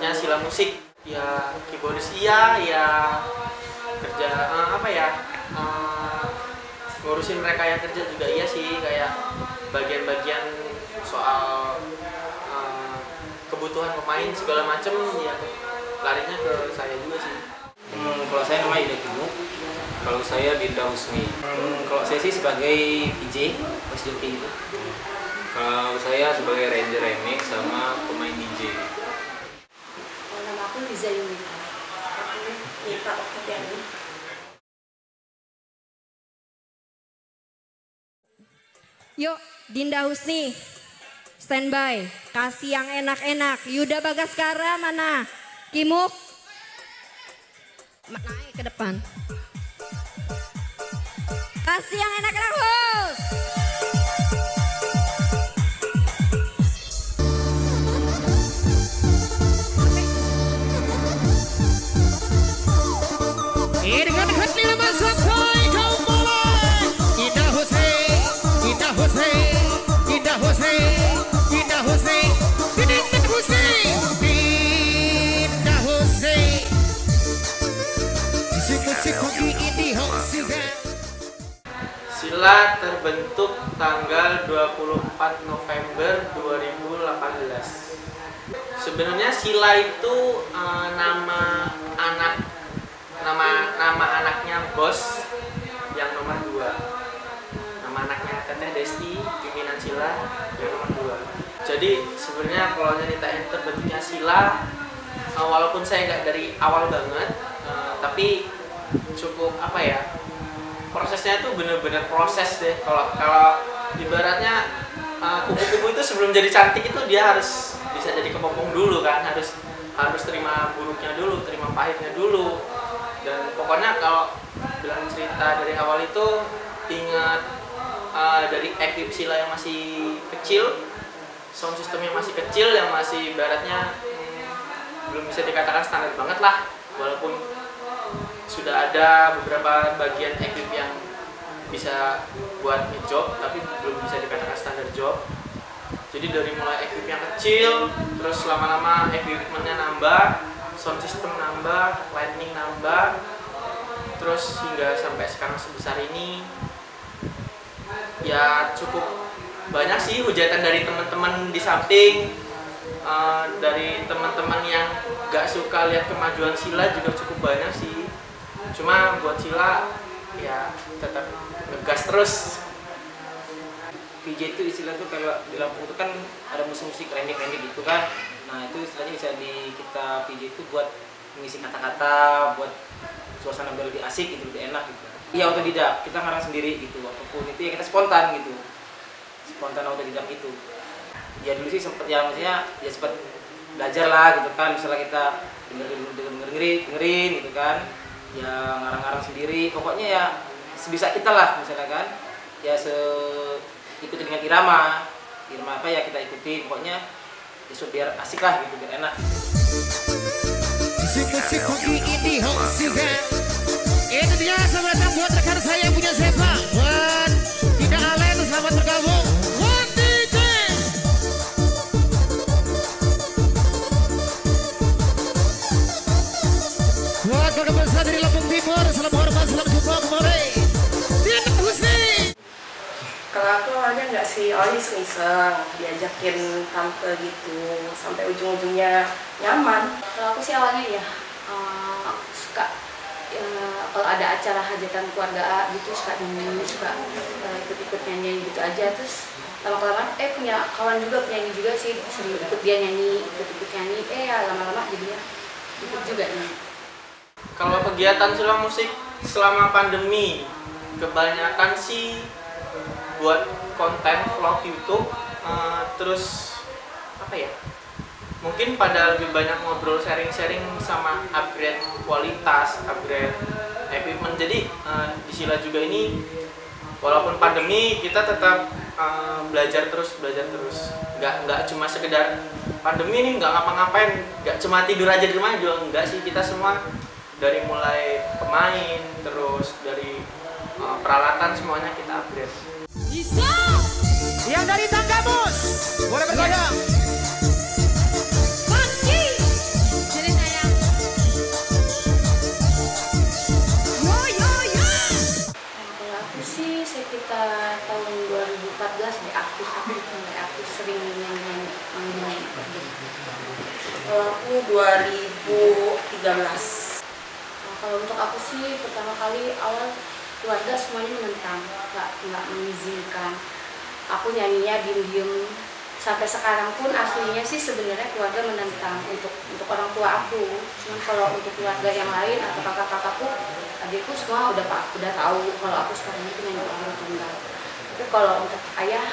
ibaratnya Sila musik ya, keyboardis iya ya, kerja ngurusin mereka yang kerja juga iya sih, kayak bagian-bagian soal kebutuhan pemain segala macem ya larinya ke saya juga sih. Kalau saya namanya Ida Kimuk, kalau saya Dinda Husni. Kalau saya sih sebagai VJ, Mas Joki gitu. Kalau saya sebagai ranger remix sama pemain DJ. Nama aku Liza Yunita. Aku Nita Oktaviani. Yuk, Dinda Husni, standby. Kasih yang enak-enak. Yuda Bagaskara mana? Kimuk, naik ke depan. Kasih yang enak-enak, Hus. Dekat nih Mas Sokoy, kau mulai. Indah Hussein, Indah Hussein, Indah Hussein, Indah Hussein, Indah Hussein, Indah Hussein. Siku-siku ini Hussein. Sila terbentuk tanggal 24 November 2018. Sebenarnya Sila itu nama anaknya Bos yang nomor 2. Nama anaknya Teteh Desti, pimpinan Sila yang nomor 2. Jadi sebenarnya kalau nyeritain terbentuknya Sila, walaupun saya nggak dari awal banget, tapi cukup prosesnya itu bener-bener proses deh. Kalau ibaratnya kupu-kupu itu sebelum jadi cantik itu dia harus bisa jadi kepompong dulu kan, harus terima buruknya dulu, terima pahitnya dulu. Dan pokoknya kalau bilang cerita dari awal itu ingat dari ekip Sila yang masih kecil, sound system yang masih kecil, yang masih ibaratnya belum bisa dikatakan standar banget lah, walaupun sudah ada beberapa bagian ekip yang bisa buat ngejob tapi belum bisa dikatakan standar job. Jadi dari mulai ekip yang kecil, terus lama-lama equipmentnya nambah, sound system nambah, lighting nambah, terus hingga sampai sekarang sebesar ini. Ya cukup banyak sih hujatan dari teman-teman di samping, dari teman-teman yang gak suka lihat kemajuan Sila juga cukup banyak sih. Cuma buat Sila ya tetap ngegas terus. VJ itu istilah tuh kalau di Lampung itu kan ada musik-musik remix-remix gitu kan. Nah itu istilahnya bisa kita VJ itu buat mengisi kata-kata, buat suasana biar lebih asik gitu, lebih enak gitu. Iya otodidak, kita ngarang sendiri gitu. Apapun itu ya kita spontan gitu, spontan otodidak gitu. Ya dulu sih sempet ya maksudnya ya sempat belajar lah gitu kan. Misalnya kita dengerin gitu kan, ya ngarang-ngarang sendiri. Pokoknya ya sebisa kita lah misalnya kan. Ya ikuti dengan irama apa ya kita ikuti, pokoknya ya biar asik lah gitu, biar enak. Siku-siku ini Hussein. Itu dia sebenarnya buat rekan saya yang punya sepa, buat tidak Alen, selamat bergabung. Buat DJ. Buat keluarga besar dari Lampung Timur, salam hormat, salam jumpa kembali. Dinda Husni. Kalau aku awalnya nggak sih, awalnya iseng-iseng diajakin tampil gitu, sampai ujung-ujungnya nyaman. Kalau aku sih awalnya ya suka kalau ada acara hajatan keluarga A gitu suka ikut-ikut nyanyi gitu aja. Terus lama-lama punya kawan juga penyanyi juga sih, sering ikut dia nyanyi, ikut nyanyi, ya lama-lama jadinya ikut juga nih. Kalau kegiatan Sila musik selama pandemi kebanyakan sih buat konten vlog YouTube, terus mungkin pada lebih banyak ngobrol, sharing-sharing sama upgrade kualitas, upgrade equipment. Jadi di Sila juga ini walaupun pandemi kita tetap belajar terus. Nggak cuma sekedar pandemi nih nggak ngapa-ngapain, nggak cuma tidur aja di rumah juga enggak sih. Kita semua dari mulai pemain, terus dari peralatan semuanya kita upgrade. Yang dari Tanggamus boleh bergoyang. Kalau aku 2013. Nah, kalau untuk aku sih pertama kali awal keluarga semuanya menentang, nggak mengizinkan. Aku nyanyinya diem-diem. Sampai sekarang pun aslinya sih sebenarnya keluarga menentang untuk orang tua aku. Cuman kalau untuk keluarga yang lain atau kakak-kakakku, adikku semua udah tahu kalau aku sekarang itu nyanyi orang tunggal. Tapi kalau untuk ayah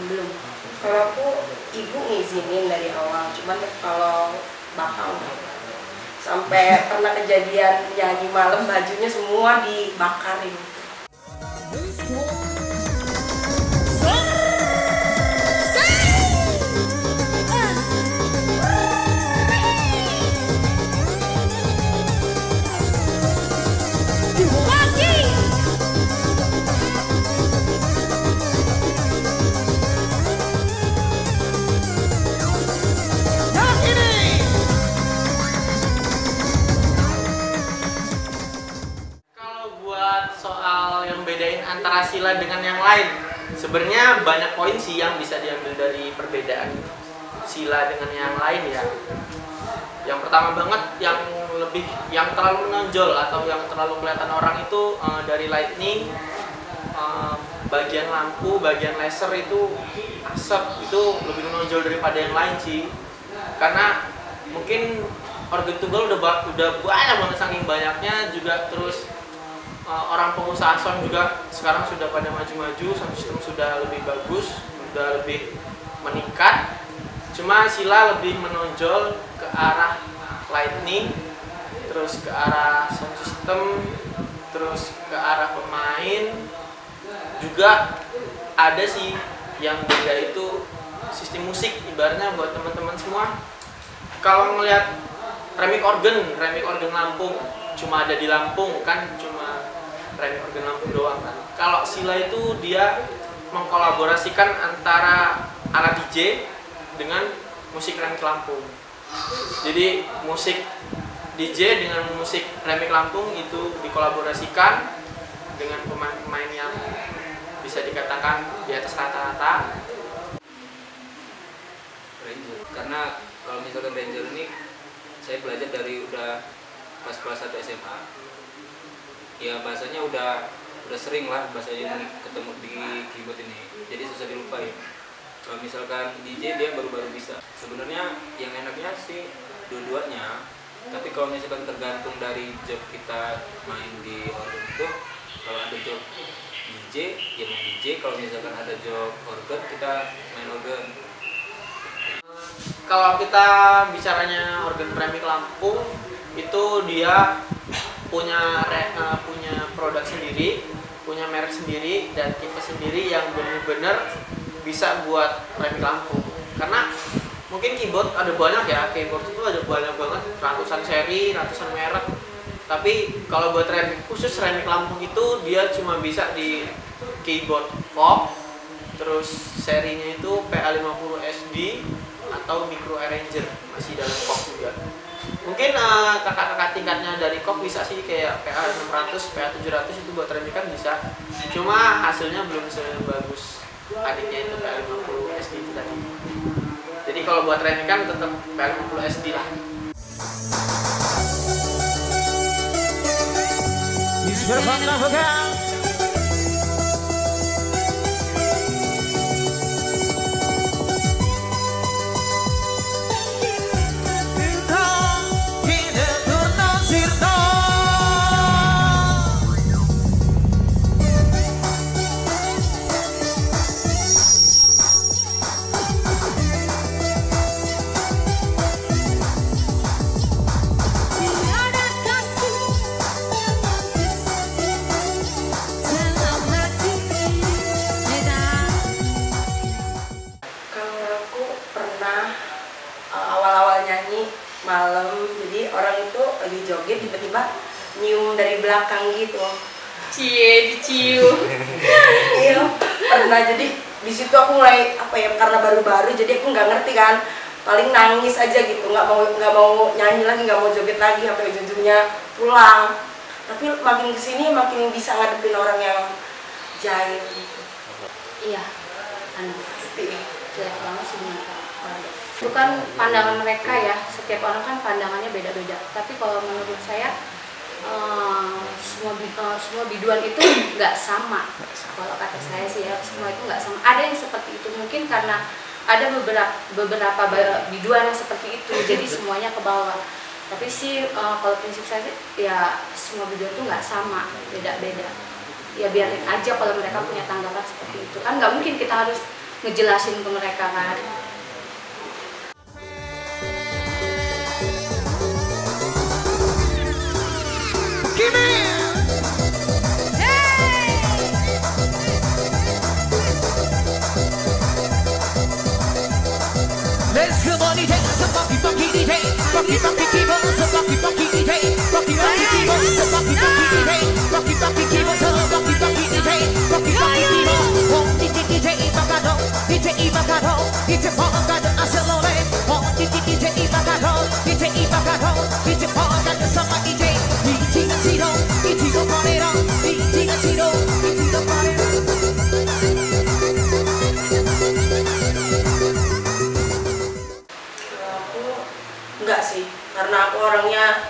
belum. Kalau aku ibu ngizinin dari awal, cuman kalau bapak enggak. Sampai pernah kejadian nyanyi malam bajunya semua dibakarin. Soal yang bedain antara sila dengan yang lain, sebenarnya banyak poin sih yang bisa diambil dari perbedaan sila dengan yang lain ya. Yang pertama banget yang terlalu menonjol atau yang terlalu kelihatan orang itu dari lightning, bagian lampu, bagian laser itu asap itu lebih menonjol daripada yang lain sih. Karena mungkin organ tunggal udah banyak banget, saking banyaknya juga. Terus orang pengusaha sound juga sekarang sudah pada maju-maju, sound system sudah lebih bagus, sudah lebih meningkat. Cuma sila lebih menonjol ke arah lightning, terus ke arah sound system, terus ke arah pemain. Juga ada sih yang beda itu sistem musik. Ibaratnya buat teman-teman semua, kalau ngelihat remix organ Lampung cuma ada di Lampung kan, cuma remix organ Lampung doang kan. Kalau sila itu dia mengkolaborasikan antara alat DJ dengan musik remix Lampung. Jadi musik DJ dengan musik remix Lampung itu dikolaborasikan dengan pemain-pemain yang bisa dikatakan di atas rata-rata. Ranger, karena kalau misalkan Ranger ini saya belajar dari udah pas kelas 1 SMA. Ya bahasanya udah sering lah bahasanya ketemu di keyboard ini, jadi susah dilupain. Kalau misalkan DJ dia baru-baru bisa. Sebenarnya yang enaknya sih dua-duanya, tapi kalau misalkan tergantung dari job kita main di organ itu, kalau ada job DJ ya main DJ, kalau misalkan ada job organ kita main organ. Kalau kita bicaranya organ remix Lampung itu dia punya produk sendiri, punya merek sendiri dan tipe sendiri yang benar-benar bisa buat remix Lampung. Karena mungkin keyboard ada banyak ya, keyboard itu ada banyak banget, ratusan seri, ratusan merek. Tapi kalau buat remix, khusus remix Lampung itu dia cuma bisa di keyboard pop, terus serinya itu PA50 SD atau micro arranger, masih dalam pop juga. Mungkin kakak-kakak tingkatnya dari kok bisa sih kayak PA600, PA700 itu buat remix kan bisa. Cuma hasilnya belum sebagus adiknya itu PA50 SD itu tadi. Jadi kalau buat remix kan tetap PA50 SD lah. Malam, jadi orang itu lagi joget tiba-tiba nyium dari belakang gitu, dicium. Iya, pernah. Jadi di situ aku mulai karena baru-baru, jadi aku nggak ngerti kan, paling nangis aja gitu, nggak mau nyanyi lagi, nggak mau joget lagi sampai ujung-ujungnya pulang. Tapi makin kesini makin bisa ngadepin orang yang jahil gitu. Iya, pasti jelek banget sih. itu kan pandangan mereka ya, setiap orang kan pandangannya beda-beda. Tapi kalau menurut saya semua biduan itu nggak sama. Kalau kata saya sih ya, semua itu nggak sama. Ada yang seperti itu mungkin karena ada beberapa biduan yang seperti itu, jadi semuanya ke bawah. Tapi sih kalau prinsip saya ya semua biduan itu nggak sama, beda-beda. Ya biarin aja kalau mereka punya tanggapan seperti itu, kan nggak mungkin kita harus ngejelasin ke mereka kan. Let's go on DJ, so funky funky DJ, funky funky keyboard, so funky funky DJ, funky funky keyboard, so funky funky DJ, funky funky keyboard, so funky funky DJ, funky funky keyboard. Oh DJ Ibakado, DJ Ibakado, DJ Ibakado, acelere. Oh DJ Ibakado, DJ Ibakado, DJ Ibakado, sama DJ, DJ Chiro, DJ Panero, DJ Chiro, DJ Panero. Enggak sih, karena aku orangnya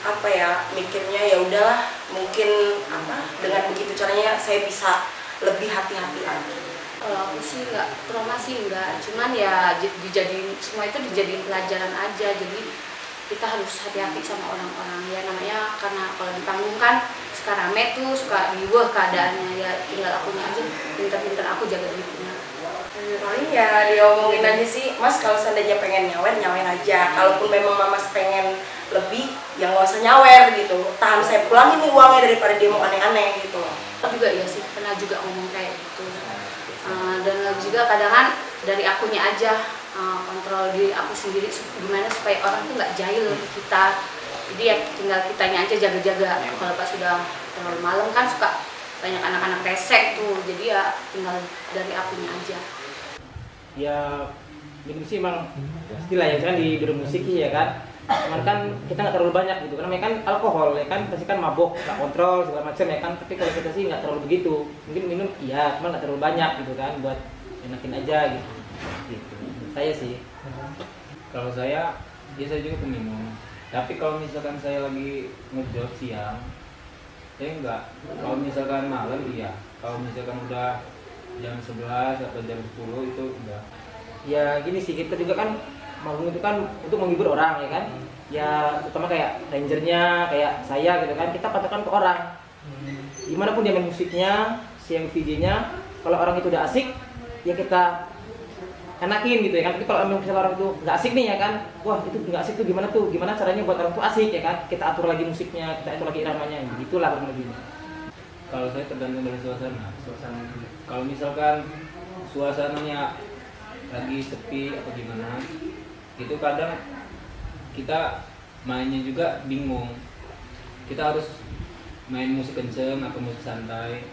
apa ya, mikirnya ya udahlah, mungkin apa dengan begitu caranya saya bisa lebih hati-hati lagi. Kalau aku sih nggak trauma sih enggak, cuman ya dijadiin semua itu dijadiin pelajaran aja. Jadi kita harus hati-hati sama orang-orang ya, namanya karena kalau di panggung kan suka rame tuh, suka riuh keadaannya, ya tinggal akunya aja pinter-pinter aku jaga dirinya. Paling ya diomongin aja sih, Mas kalau seandainya pengen nyawer aja. Kalaupun memang Mas pengen lebih, ya nggak usah nyawer gitu. Tahan saya pulangin nih uangnya daripada dia mau aneh-aneh gitu. Aku juga ya sih pernah juga ngomong kayak gitu. Dan juga kadang dari akunya aja, kontrol diri aku sendiri gimana supaya orang tuh nggak jahil ke kita. Jadi ya tinggal kitanya aja jaga-jaga. Kalau pas sudah terlalu malam kan suka banyak anak-anak resek tuh, jadi ya tinggal dari akunya aja. Ya gitu sih emang pastilah ya kan di bermusik ya kan, cuman kan kita nggak terlalu banyak gitu, karena kan alkohol ya kan pasti kan mabok, nggak kontrol segala macam ya kan. Tapi kalau kita sih nggak terlalu begitu, mungkin minum iya, cuman nggak terlalu banyak gitu kan, buat enakin aja gitu. Saya sih, kalau saya saya juga peminum, tapi kalau misalkan saya lagi ngejob siang saya enggak. Kalau misalkan malam iya, kalau misalkan udah jam 11 atau jam 10 itu enggak. Ya gini sih, kita juga kan manggung itu kan untuk menghibur orang ya kan. Ya terutama kayak rangernya, kayak saya gitu kan, kita patokan ke orang. Gimana pun dia main musiknya, si yang VJ-nya, kalau orang itu udah asik, ya kita enakin gitu ya kan. Tapi kalau misalnya orang itu nggak asik nih ya kan, wah itu nggak asik tuh gimana caranya buat orang itu asik ya kan. Kita atur lagi musiknya, kita atur lagi iramanya, begitulah kurang lebihnya. Kalau saya tergantung dari suasana. Kalau misalkan suasananya lagi sepi atau gimana, itu kadang kita mainnya juga bingung. Kita harus main musik kenceng atau musik santai.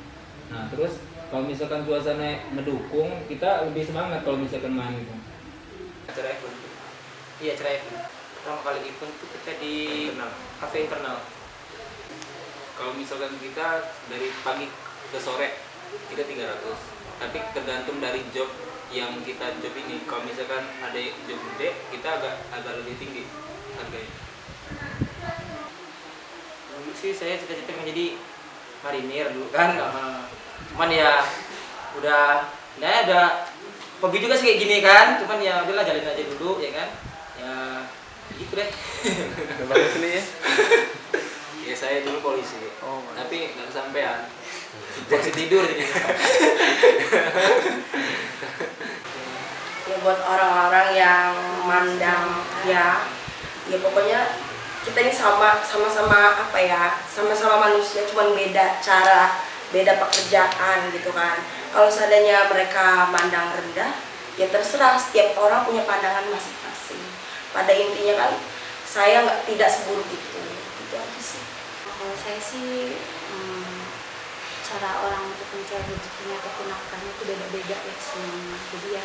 Nah terus kalau misalkan suasana mendukung, kita lebih semangat kalau misalkan main itu. Acara event, iya acara event. Pertama kali event itu kita di kafe internal. Kalau misalkan kita dari pagi ke sore kita 300, tapi tergantung dari job yang kita job ini. Kalau misalkan ada job gede, kita agak lebih tinggi harganya. Dulu sih saya cita-cita menjadi marinir dulu kan, cuman ya udah hobi juga sih kayak gini kan, cuman ya udahlah jalin aja dulu ya kan, ya gitu deh. Bagus nih ya. Ya saya dulu polisi, tapi nggak kesampean. Masih tidur jadi. Ya buat orang-orang yang mandang ya pokoknya kita ini sama-sama apa ya, sama-sama manusia, cuman beda cara, beda pekerjaan gitu kan. Kalau seandainya mereka mandang rendah, ya terserah, setiap orang punya pandangan masing-masing. Pada intinya kan saya tidak seburuk itu aja sih. Kalau saya sih cara orang untuk mencari rezekinya atau nafkahnya itu beda-beda ya semuanya. Jadi ya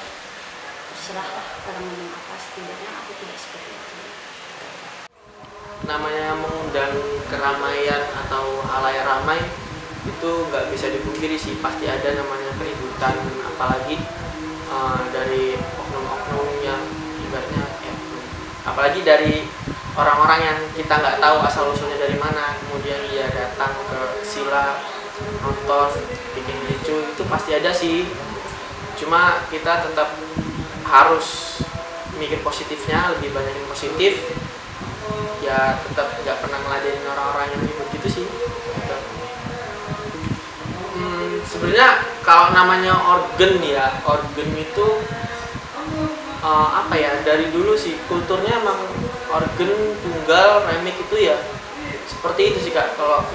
terserah lah orang ngomong apa, setidaknya aku tidak seperti itu. Namanya mengundang keramaian atau halayak ramai itu nggak bisa dipungkiri sih, pasti ada namanya keributan, apalagi dari oknum-oknum yang ibaratnya apalagi dari orang-orang yang kita nggak tahu asal usulnya dari mana, kemudian dia datang ke Sila nonton bikin lucu, itu pasti ada sih. Cuma kita tetap harus mikir positifnya, lebih banyak yang positif, ya tetap nggak pernah ngeladenin orang-orang yang ribut gitu sih. Sebenarnya kalau namanya organ ya, organ itu apa ya, dari dulu sih kulturnya emang organ tunggal remix itu ya seperti itu sih Kak. Kalau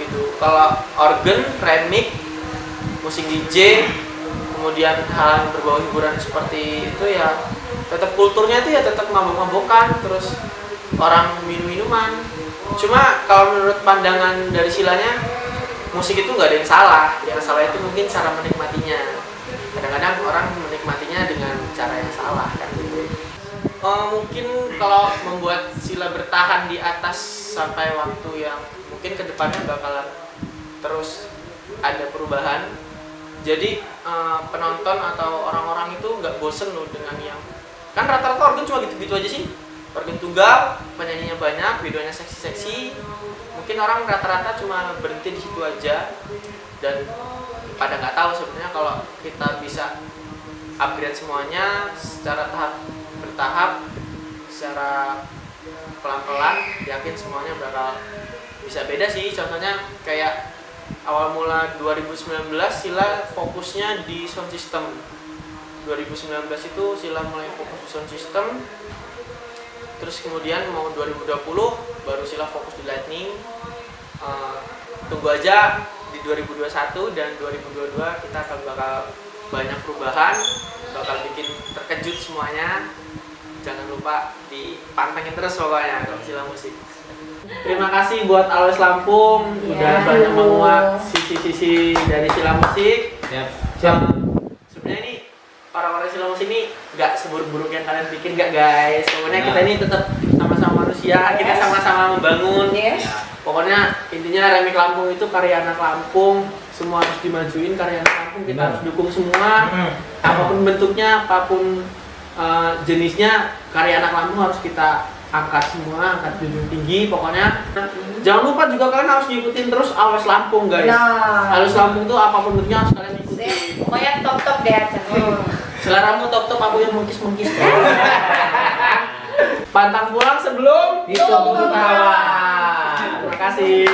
organ remix, musik DJ, kemudian hal yang berbau hiburan seperti itu ya tetap kulturnya itu ya tetap mabok-mabokan, terus orang minum-minuman. Cuma kalau menurut pandangan dari Silanya, musik itu nggak ada yang salah. Yang salah itu mungkin cara menikmatinya. Kadang-kadang orang menikmatinya dengan cara yang salah kan gitu. Mungkin kalau membuat Sila bertahan di atas sampai waktu yang mungkin kedepannya bakalan terus ada perubahan. Jadi penonton atau orang-orang itu nggak bosen loh dengan yang kan rata-rata organ cuma gitu-gitu aja sih. Organ tunggal, penyanyinya banyak, videonya seksi-seksi. Mungkin orang rata-rata cuma berhenti di situ aja dan pada nggak tahu sebenarnya kalau kita bisa upgrade semuanya secara bertahap, secara pelan-pelan, yakin semuanya bakal bisa beda sih. Contohnya kayak awal mula 2019 Sila fokusnya di sound system. 2019 itu Sila mulai fokus di sound system. Terus kemudian mau 2020 baru Sila fokus di lightning. Tunggu aja di 2021 dan 2022 kita akan bakal banyak perubahan, bakal bikin terkejut semuanya. Jangan lupa dipantengin terus pokoknya kalau Sila Musik. Terima kasih buat Always Lampung udah banyak menguak sisi-sisi dari Sila Musik. Siap. Sebenarnya ini orang-orang Sila Musik ini nggak seburuk-buruk yang kalian pikir, nggak guys. Pokoknya kita ini tetap sama-sama manusia, kita sama-sama membangun. Pokoknya intinya Remix Lampung itu karya anak Lampung, semua harus dimajuin karya anak Lampung, kita harus dukung semua. Apapun bentuknya, apapun jenisnya, karya anak Lampung harus kita angkat semua, angkat junjung tinggi. Pokoknya jangan lupa juga kalian harus ngikutin terus Always Lampung guys. Always Lampung tuh apapun bentuknya harus kalian ikutin. Pokoknya top-top deh acaranya. Seleramu top-top, aku yang mengkis-mengkis. Pantang pulang sebelum Itu kawan. Terima kasih.